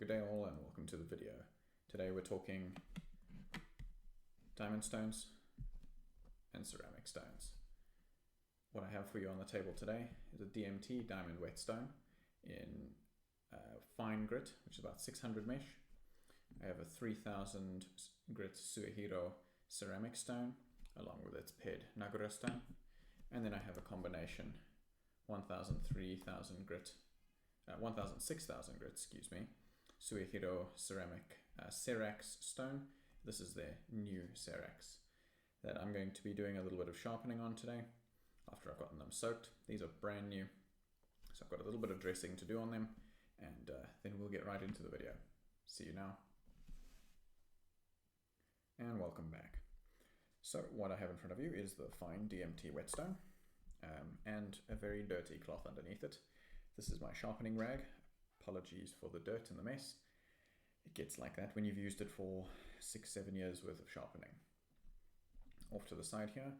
Good day all and welcome to the video. Today we're talking diamond stones and ceramic stones. What I have for you on the table today is a DMT diamond whetstone in fine grit, which is about 600 mesh. I have a 3000 grit Suehiro ceramic stone along with its paired Nagura stone, and then I have a combination 6000 grit, excuse me, Suehiro ceramic Cerax stone. This is their new Cerax that I'm going to be doing a little bit of sharpening on today after I've gotten them soaked. These are brand new, so I've got a little bit of dressing to do on them, and then we'll get right into the video. See you now. And welcome back. So what I have in front of you is the fine DMT whetstone and a very dirty cloth underneath it. This is my sharpening rag. Apologies for the dirt and the mess. It gets like that when you've used it for 6-7 years worth of sharpening. Off to the side here,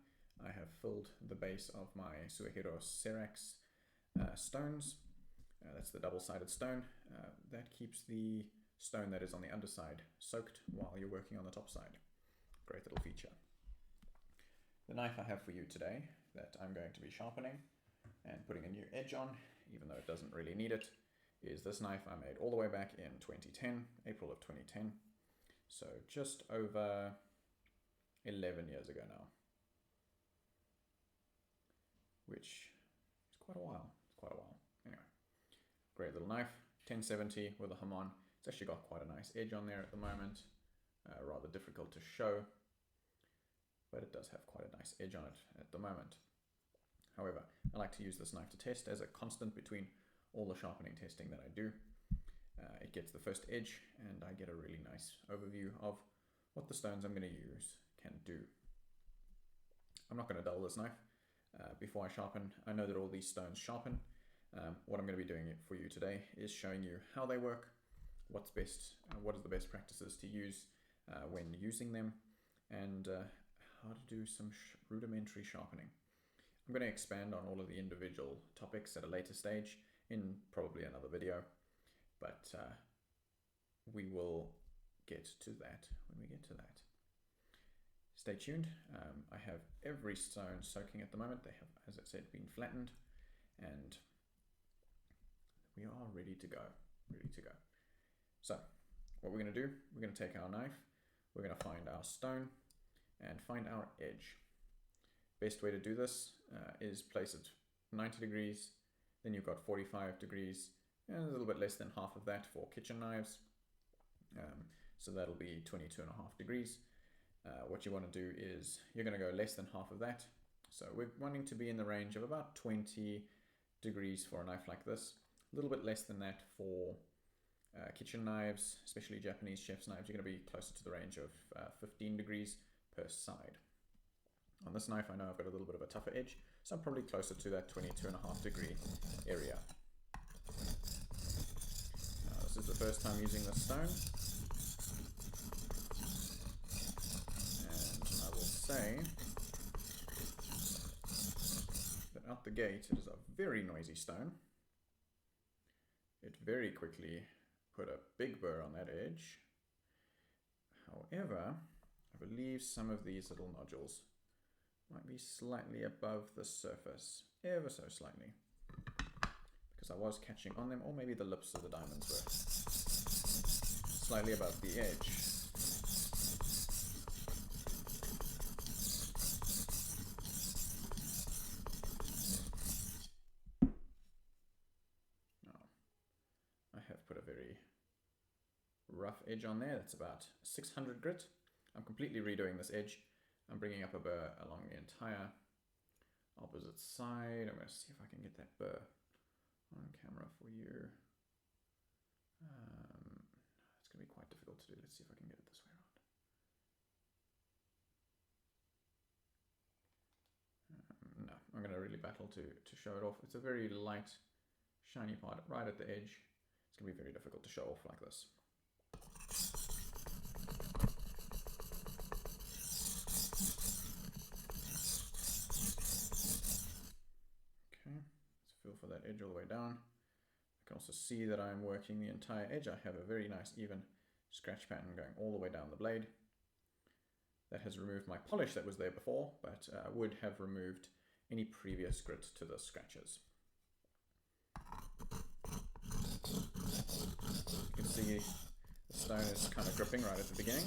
I have filled the base of my Suehiro Cerax stones. That's the double-sided stone. That keeps the stone that is on the underside soaked while you're working on the top side. Great little feature. The knife I have for you today that I'm going to be sharpening and putting a new edge on, even though it doesn't really need it, is this knife I made all the way back in 2010, April of 2010. So just over 11 years ago now, which is quite a while. Anyway, great little knife, 1070 with a Hamon. It's actually got quite a nice edge on there at the moment, rather difficult to show, but it does have quite a nice edge on it at the moment. However, I like to use this knife to test as a constant between all the sharpening testing that I do. It gets the first edge and I get a really nice overview of what the stones I'm going to use can do. I'm not going to dull this knife before I sharpen. I know that all these stones sharpen. What I'm going to be doing for you today is showing you how they work, what's best, what is the best practices to use when using them, and how to do some rudimentary sharpening. I'm going to expand on all of the individual topics at a later stage in probably another video, but we will get to that when we get to that. Stay tuned. I have every stone soaking at the moment. They have, as I said, been flattened, and we are ready to go. So what we're going to do, we're going to take our knife, we're going to find our stone and find our edge. Best way to do this is place it 90 degrees, then you've got 45 degrees, and a little bit less than half of that for kitchen knives. So that'll be 22.5 degrees. What you want to do is you're going to go less than half of that. So we're wanting to be in the range of about 20 degrees for a knife like this. A little bit less than that for kitchen knives, especially Japanese chef's knives. You're going to be closer to the range of 15 degrees per side. On this knife, I know I've got a little bit of a tougher edge, so I'm probably closer to that 22.5 degree area. Now, this is the first time using this stone, and I will say that out the gate, it is a very noisy stone. It very quickly put a big burr on that edge. However, I believe some of these little nodules might be slightly above the surface, ever so slightly, because I was catching on them, or maybe the lips of the diamonds were slightly above the edge. Now, I have put a very rough edge on there. That's about 600 grit. I'm completely redoing this edge. I'm bringing up a burr along the entire opposite side. I'm going to see if I can get that burr on camera for you. It's going to be quite difficult to do. Let's see if I can get it this way around. No, I'm going to really battle to show it off. It's a very light, shiny part right at the edge. It's going to be very difficult to show off like this. Feel for that edge all the way down. You can also see that I'm working the entire edge. I have a very nice even scratch pattern going all the way down the blade. That has removed my polish that was there before, but would have removed any previous grit to the scratches. You can see the stone is kind of gripping right at the beginning.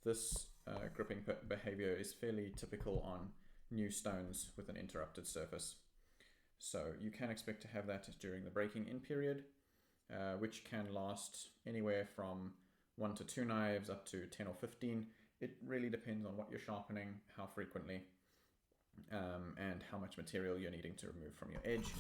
This gripping behavior is fairly typical on new stones with an interrupted surface. So you can expect to have that during the breaking in period, which can last anywhere from 1 to 2 knives up to 10 or 15. It really depends on what you're sharpening, how frequently, and how much material you're needing to remove from your edge.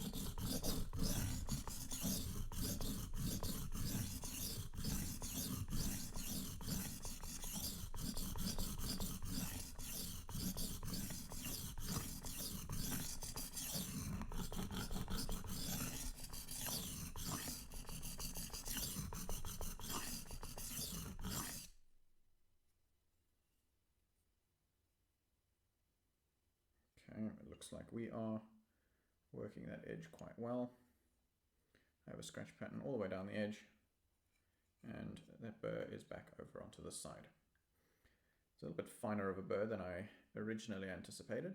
It looks like we are working that edge quite well. I have a scratch pattern all the way down the edge, and that burr is back over onto the side. It's a little bit finer of a burr than I originally anticipated,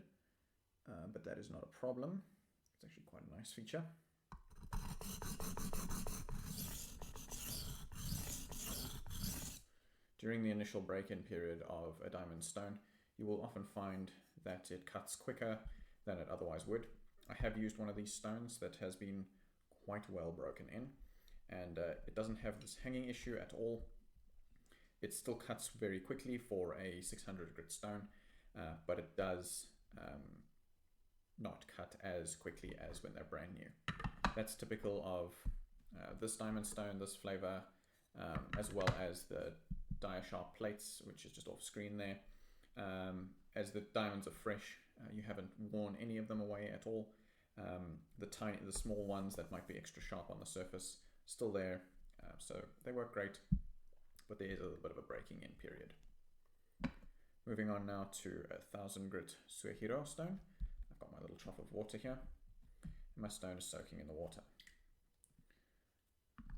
but that is not a problem. It's actually quite a nice feature. During the initial break-in period of a diamond stone, you will often find that it cuts quicker than it otherwise would. I have used one of these stones that has been quite well broken in, and it doesn't have this hanging issue at all. It still cuts very quickly for a 600 grit stone, but it does not cut as quickly as when they're brand new. That's typical of this diamond stone, this flavor, as well as the dia sharp plates, which is just off screen there. As the diamonds are fresh, you haven't worn any of them away at all. The small ones that might be extra sharp on the surface, still there, so they work great, but there is a little bit of a breaking in period. Moving on now to 1000 grit Suehiro stone. I've got my little trough of water here. My stone is soaking in the water.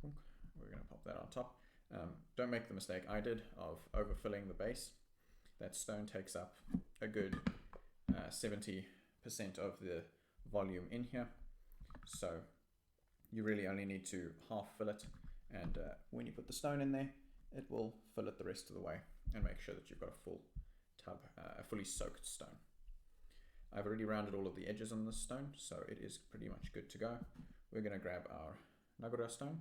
We're going to pop that on top. Don't make the mistake I did of overfilling the base. That stone takes up a good 70% of the volume in here, so you really only need to half fill it, and when you put the stone in there, it will fill it the rest of the way and make sure that you've got a full tub, a fully soaked stone. I've already rounded all of the edges on this stone, so it is pretty much good to go. We're going to grab our Nagura stone.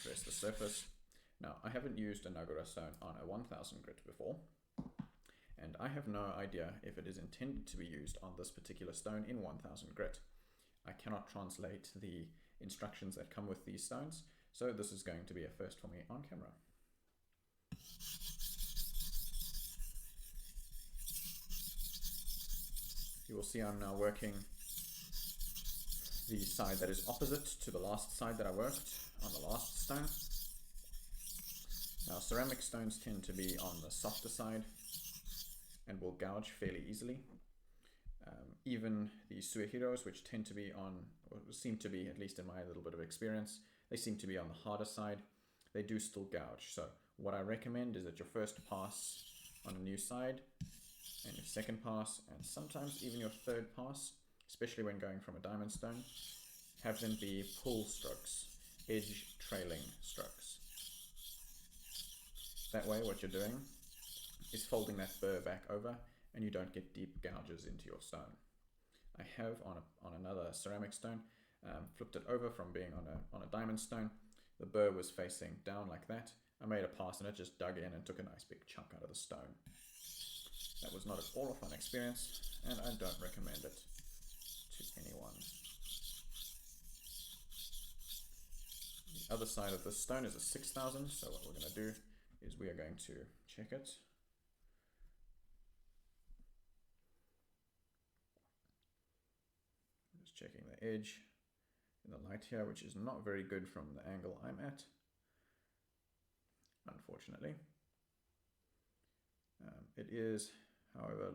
Dress the surface. Now, I haven't used a Nagura stone on a 1000 grit before, and I have no idea if it is intended to be used on this particular stone in 1000 grit. I cannot translate the instructions that come with these stones, so this is going to be a first for me on camera. You will see I'm now working the side that is opposite to the last side that I worked on the last stone. Now, ceramic stones tend to be on the softer side and will gouge fairly easily. Even the Suehiros, which tend to be on, or seem to be, at least in my little bit of experience, they seem to be on the harder side. They do still gouge. So what I recommend is that your first pass on a new side, and your second pass, and sometimes even your third pass, especially when going from a diamond stone, have them be pull strokes, edge trailing strokes. That way what you're doing is folding that burr back over, and you don't get deep gouges into your stone. I have on another ceramic stone flipped it over from being on a diamond stone. The burr was facing down like that. I made a pass and it just dug in and took a nice big chunk out of the stone. That was not at all a fun experience, and I don't recommend it to anyone. The other side of this stone is a 6000, so what we're going to do is we are going to check it checking the edge in the light here, which is not very good from the angle I'm at, unfortunately. It is, however,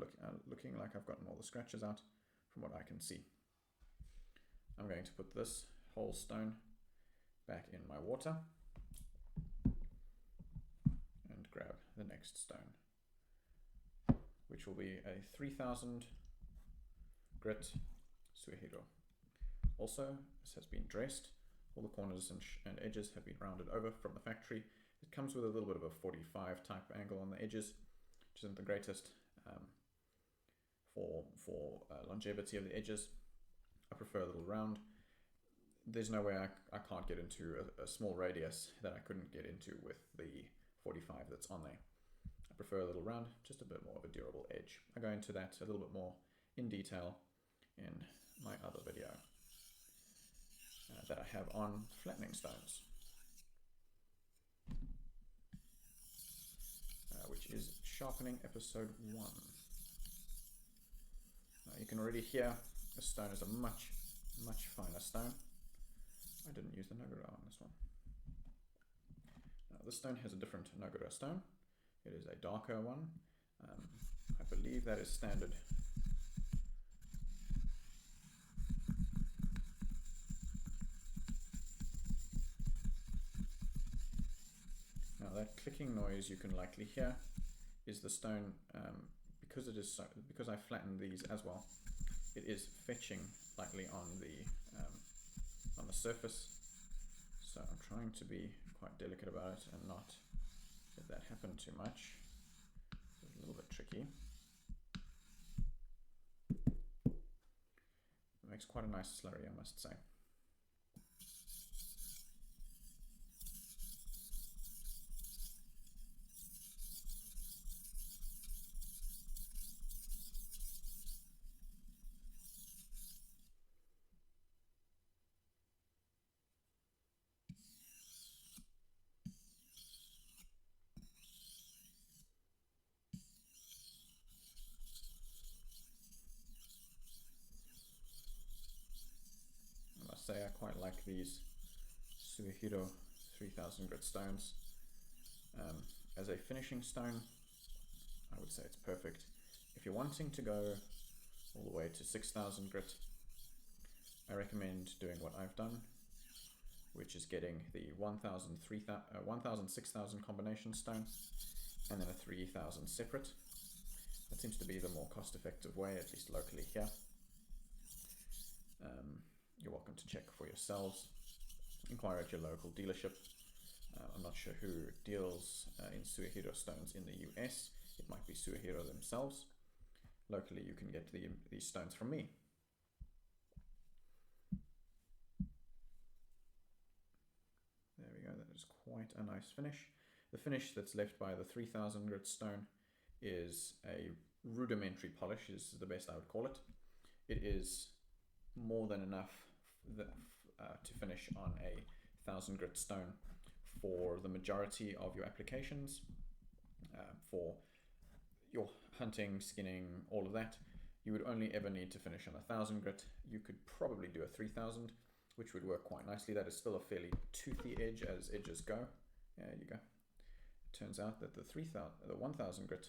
looking like I've gotten all the scratches out from what I can see. I'm going to put this whole stone back in my water and grab the next stone, which will be a 3000 grit Suehiro. Also, this has been dressed. All the corners and edges have been rounded over from the factory. It comes with a little bit of a 45 type angle on the edges, which isn't the greatest for longevity of the edges. I prefer a little round. There's no way I can't get into a small radius that I couldn't get into with the 45 that's on there. I prefer a little round, just a bit more of a durable edge. I go into that a little bit more in detail in my other video that I have on flattening stones, which is Sharpening Episode 1. Now you can already hear the stone is a much finer stone. I didn't use the Nogura on this one. Now this stone has a different Nogura stone. It is a darker one. I believe that is standard. Now that clicking noise you can likely hear is the stone, because I flattened these as well, it is fetching lightly on the surface. So I'm trying to be quite delicate about it and not let that happen too much. It's a little bit tricky. It makes quite a nice slurry, I must say. Say I quite like these Suehiro 3000 grit stones. As a finishing stone, I would say it's perfect. If you're wanting to go all the way to 6000 grit, I recommend doing what I've done, which is getting the 1000, 6000 combination stone and then a 3000 separate. That seems to be the more cost-effective way, at least locally here. You're welcome to check for yourselves. Inquire at your local dealership. I'm not sure who deals in Suehiro stones in the US. It might be Suehiro themselves. Locally, you can get these stones from me. There we go. That is quite a nice finish. The finish that's left by the 3000 grit stone is a rudimentary polish, is the best I would call it. It is more than enough to finish on a 1000 grit stone for the majority of your applications. For your hunting, skinning, all of that, you would only ever need to finish on 1000 grit. You could probably do a 3000, which would work quite nicely. That is still a fairly toothy edge as edges go. There you go. It turns out that the 1000 grit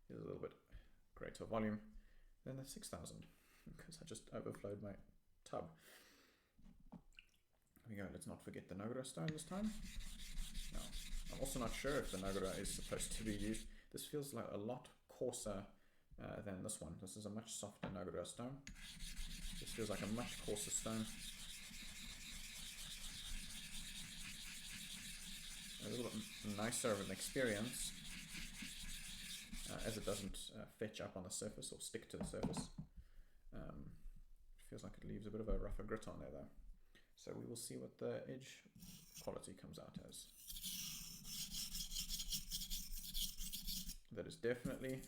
is a little bit greater volume than the 6000 because I just overflowed my tub. There we go. Let's not forget the Nogura stone this time. Now, I'm also not sure if the Nogura is supposed to be used. This feels like a lot coarser than this one. This is a much softer Nogura stone. This feels like a much coarser stone. A little bit nicer of an experience as it doesn't fetch up on the surface or stick to the surface. Feels like it leaves a bit of a rougher grit on there though. So we will see what the edge quality comes out as. That is definitely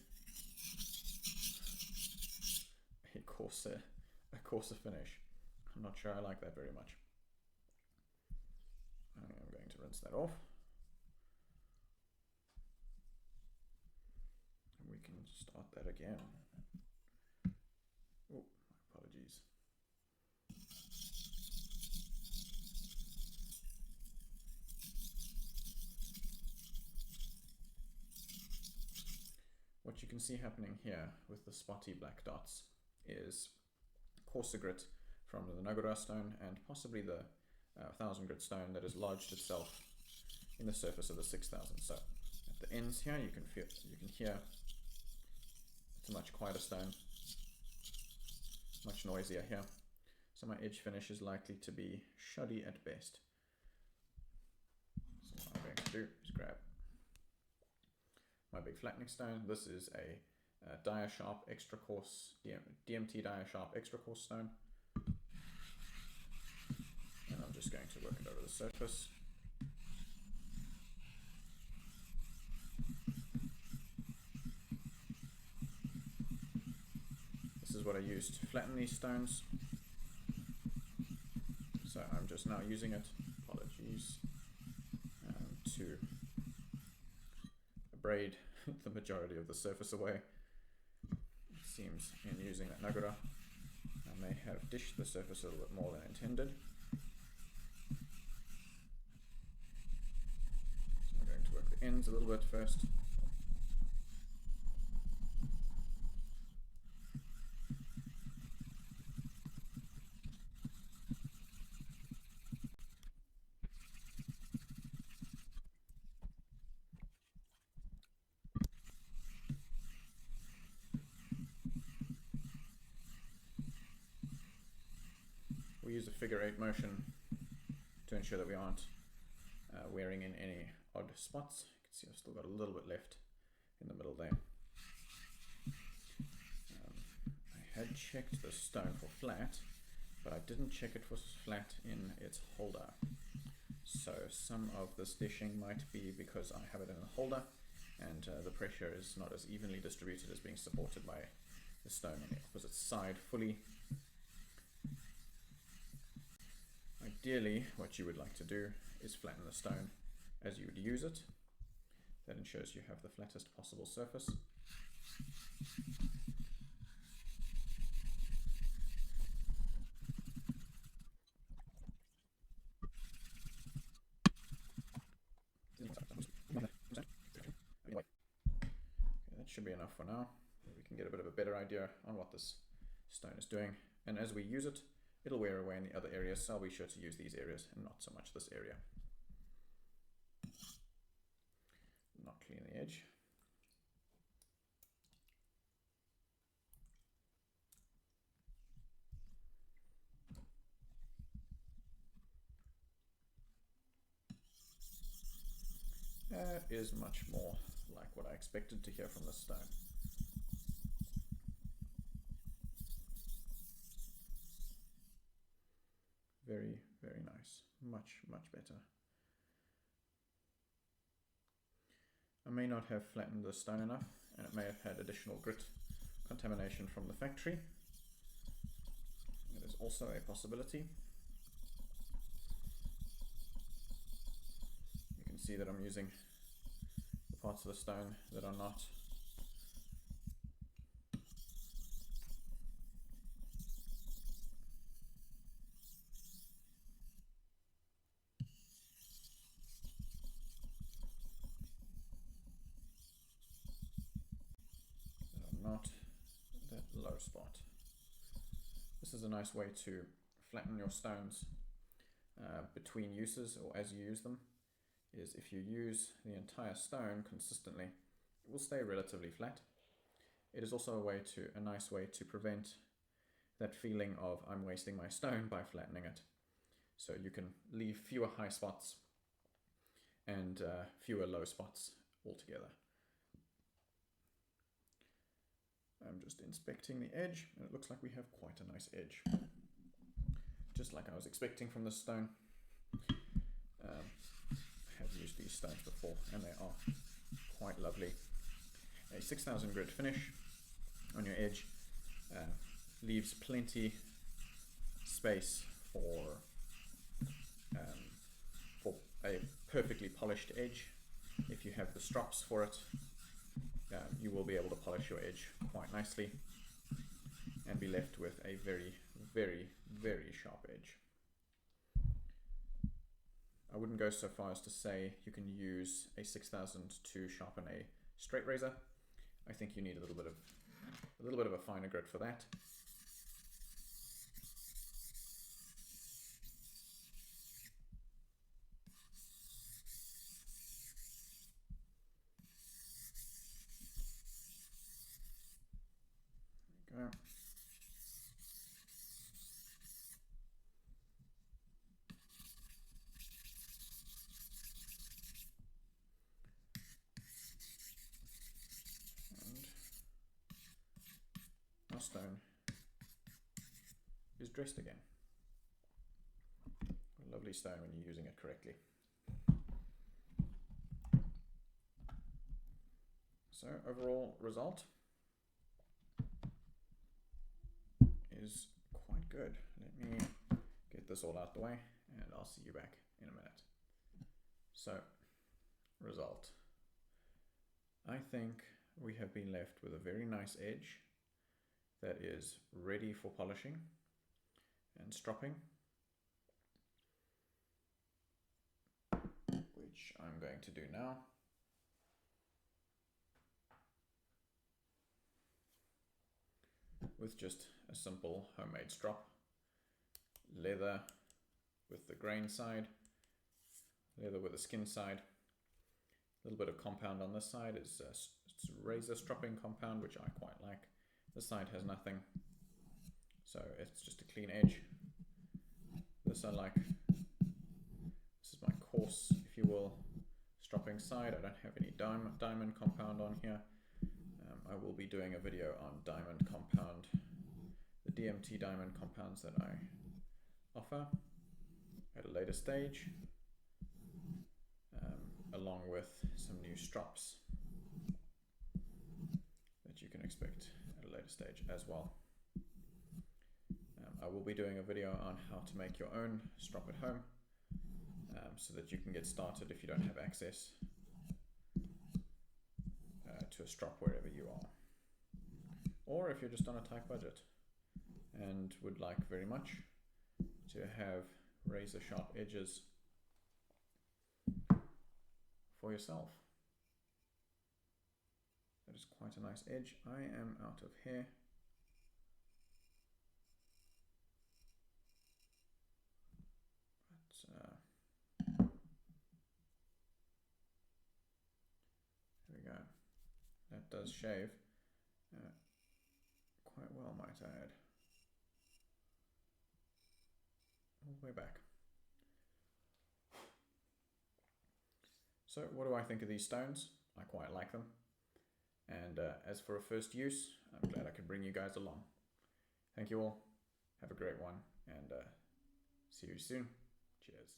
a coarser finish. I'm not sure I like that very much. I'm going to rinse that off. And we can start that again. Oh, apologies. what you can see happening here with the spotty black dots is coarser grit from the Nagura stone and possibly the 1000 grit stone that has lodged itself in the surface of the 6000. So at the ends here, you can hear it's a much quieter stone, much noisier here. So my edge finish is likely to be shoddy at best. So what I'm going to do is grab my big flattening stone. This is a dia sharp extra coarse DMT dia sharp extra coarse stone, and I'm just going to work it over the surface. This is what I use to flatten these stones, so I'm just now using it, apologies, to abrade the majority of the surface away. It seems in using that Nagura, I may have dished the surface a little bit more than intended. So I'm going to work the ends a little bit first. We use a figure 8 motion to ensure that we aren't wearing in any odd spots. You can see I've still got a little bit left in the middle there. I had checked the stone for flat, but I didn't check it for flat in its holder. So some of this dishing might be because I have it in a holder and the pressure is not as evenly distributed as being supported by the stone on the opposite side fully. Ideally, what you would like to do is flatten the stone as you would use it. That ensures you have the flattest possible surface. Okay, that should be enough for now. We can get a bit of a better idea on what this stone is doing. And as we use it, it'll wear away in the other areas, so I'll be sure to use these areas and not so much this area. Not clean the edge. That is much more like what I expected to hear from this stone. Very, very nice. Much, much better. I may not have flattened the stone enough, and it may have had additional grit contamination from the factory. It is also a possibility. You can see that I'm using the parts of the stone that are not that low spot. This is a nice way to flatten your stones between uses, or as you use them, is if you use the entire stone consistently, it will stay relatively flat. It is also a nice way to prevent that feeling of I'm wasting my stone by flattening it. So you can leave fewer high spots and fewer low spots altogether. I'm just inspecting the edge, and it looks like we have quite a nice edge. Just like I was expecting from this stone. I have used these stones before, and they are quite lovely. A 6000 grit finish on your edge leaves plenty space for a perfectly polished edge. If you have the strops for it, you will be able to polish your edge quite nicely and be left with a very, very, very sharp edge. I wouldn't go so far as to say you can use a 6000 to sharpen a straight razor. I think you need a little bit of a finer grit for that. There we go. And our stone is dressed again. A lovely stone when you're using it correctly. So overall result is quite good. Let me get this all out the way and I'll see you back in a minute. So, result. I think we have been left with a very nice edge that is ready for polishing and stropping, which I'm going to do now. With just a simple homemade strop, leather with the grain side, leather with the skin side, a little bit of compound on this side is it's razor stropping compound, which I quite like. This side has nothing, so it's just a clean edge. This I like. This is my coarse, if you will, stropping side. I don't have any diamond compound on here. I will be doing a video on diamond compound, the DMT diamond compounds that I offer at a later stage, along with some new strops that you can expect at a later stage as well. I will be doing a video on how to make your own strop at home, so that you can get started if you don't have access to a strop wherever you are, or if you're just on a tight budget and would like very much to have razor sharp edges for yourself. That is quite a nice edge. I am out of hair. But there we go. That does shave quite well, might I add. All the way back. So what do I think of these stones? I quite like them. And as for a first use, I'm glad I could bring you guys along. Thank you all. Have a great one, and see you soon. Cheers.